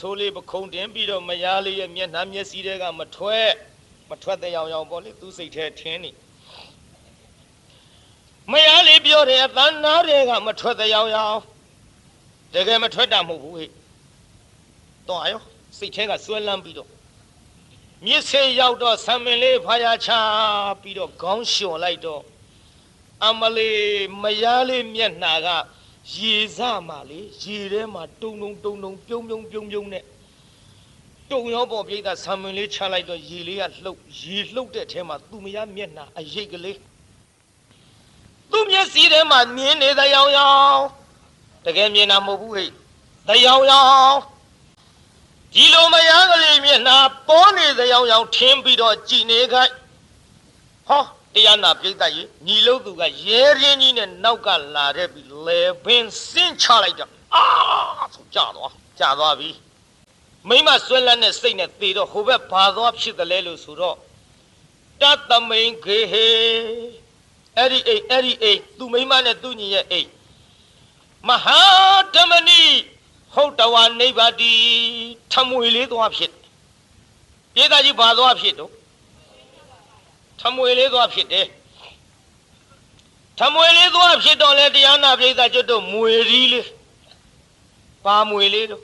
ဆိုးလေးပခုံးတင်ပြီးတော့မယားလေးရဲ့မျက်နှာမျက်စိတွေကမထွက်တဲ့ရောင်ပေါ့လေသူစိတ်ထဲထင်းနေမယားလေးပြောတယ်အသံနာတွေကမထွက်တဲ့ရောင်တကယ်မထွက်တာမဟုတ်ဘူးဟဲ့တော့အယောစိတ်ထဲကဆွဲလန်းပြီးတော့မြစ်စေရောက်တော့ဆံမင်လေးဖာရချပြီးတော့ခေါင်းလျှော်လိုက်တော့အမလေးမယားလေးမျက်နှာကရေစမှလေရေထဲမှာတုံပြုံနဲ့တုံရောပေါ်ပြိတ္တာဆံမင်လေးချလိုက်တော့ရေလေးကလှုပ်ရေလှုပ်တဲ့အထဲမှာသူ့မယားမျက်နှာအရိပ်ကလေးသူ့မျက်စိထဲမှာမြင်နေတဲ့ရောင်တကယ်မြင်တာမဟုတ်ဘူးဟဲ့တရောင်ဒီလိုမယားကလေးမျက်နှာပေါ်နေတဲ့ရောင်ထင်းပြီးတော့ကြည်နေခိုင်းဟောတရားနာပြိတ္တကြီးညီလို့သူကရဲရင်းကြီးနဲ့နောက်ကလာတဲ့ပြီးလေပင်စင်းချလိုက်တော့ဆိုကြသွားပြီမိမဆွဲလန်းတဲ့စိတ်နဲ့သေတော့ဟိုဘက်ဘာသွားဖြစ်တယ်လဲလို့ဆိုတော့တသမိန်ခေဟေအဲ့ဒီအိမ်သူမိမနဲ့သူညီရဲ့အိမ်မဟာဓမ္မနီဟုတ်တဝါနိဗ္ဗာတိထမွေလေးသွားဖြစ်ပြိတ္တကြီးဘာသွားဖြစ်တော့ထမွေလေးသွားဖြစ်တယ်ထမွေလေးသွားဖြစ်တော့လေတရားနာပြိတ္တကျွတ်တို့မွေရီးလေးပါမွေလေးတို့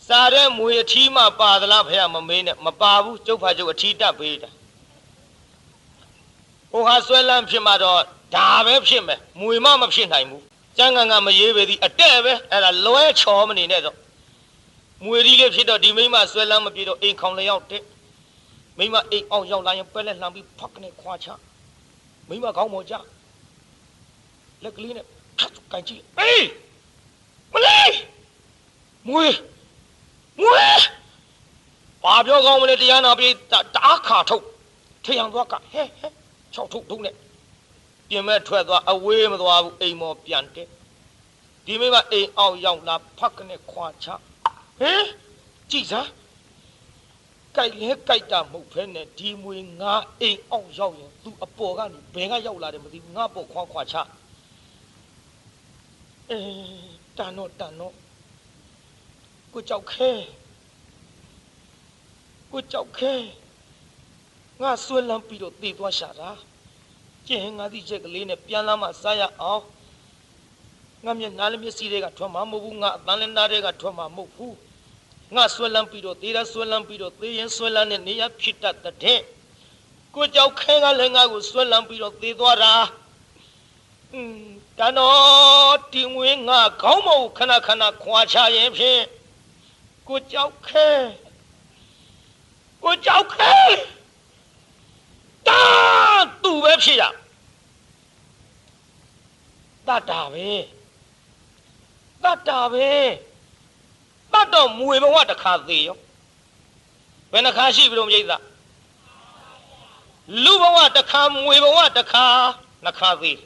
စားတဲ့မွေအထီးမှပါသလားဖေမမေးနဲ့မပါဘူးကျုပ်ဖာကျုပ်အထီးတက်ပေးတာဟိုဟာဆွဲလန်းဖြစ်မှတော့ဒါပဲဖြစ်မယ်မွေမဖြစ်နိုင်ဘူးကျန်းကန်ကမရေးပေသည်အတဲ့ပဲအဲ့ဒါလွဲချော်မနေနဲ့တော့မွေရီးလေးဖြစ်တော့ဒီမိမဆွဲလန်းမပြေတော့အိမ်ခေါင်လျောက်တဲ့မိမအိမ်အောင်ရောက်လာရင်ပက်လက်လှမ်းပြီးဖက်ကနေခွာချမိမခေါင်းပေါ်ကြလက်ကလေးနဲ့ထပ်ကန်ကြည့်အေးမလေးမွေဘာပြောကောင်းမလဲတရားနာပြေတအားခါထုတ်ထရံသွားကဟဲ6ထုတ်နဲ့ပြင်မဲ့ထွက်သွားအဝေးမသွားဘူးအိမ်မော်ပြန်တက်ဒီမိမအိမ်အောင်ရောက်လာဖက်ကနေခွာချဟဲကြည့်စမ်းကြိုက်လဲကြိုက်တာမဟုတ်ဖဲနဲ့ဒီမွေငါအိမ်အောင်ရောက်ရင်သူအပေါ်ကနေဘယ်ကရောက်လာတယ်မသိဘူးငါပေါ်ခွာချတန်တော့ကိုကြောက်ခဲငါဆွဲလန်းပြီးတော့သေသွားရှာတာကျင်းငါဒီချက်ကလေးနဲ့ပြန်လာမှစားရအောင်ငါမျက်နှာလေးမျက်စိတွေကထွက်မှာမဟုတ်ဘူးငါအသံလည်းနားတွေကထွက်မှာမဟုတ်ဘူးငါဆွဲလန်းပြီးတော့သေတာဆွဲလန်းပြီးတော့သေရင်ဆွဲလန်းတဲ့နေရာဖြစ်တတ်တဲ့ကိုကြောက်ခဲကလည်းငါကိုဆွဲလန်းပြီးတော့သေသွားတာတန်တော့တင်ဝင်ငါခေါင်းမဟုတ်ခဏခွာချရင်ဖြင့်ကိုကြောက်ခဲတာသူပဲဖြစ်ရတတ်တာပဲတတ်တော့မွေဘဝတစ်ခါသေးရောဘယ်နှခါရှိပြီလို့မြိတ်သားလူဘဝတစ်ခါမွေဘဝတစ်ခါနှစ်ခါသေး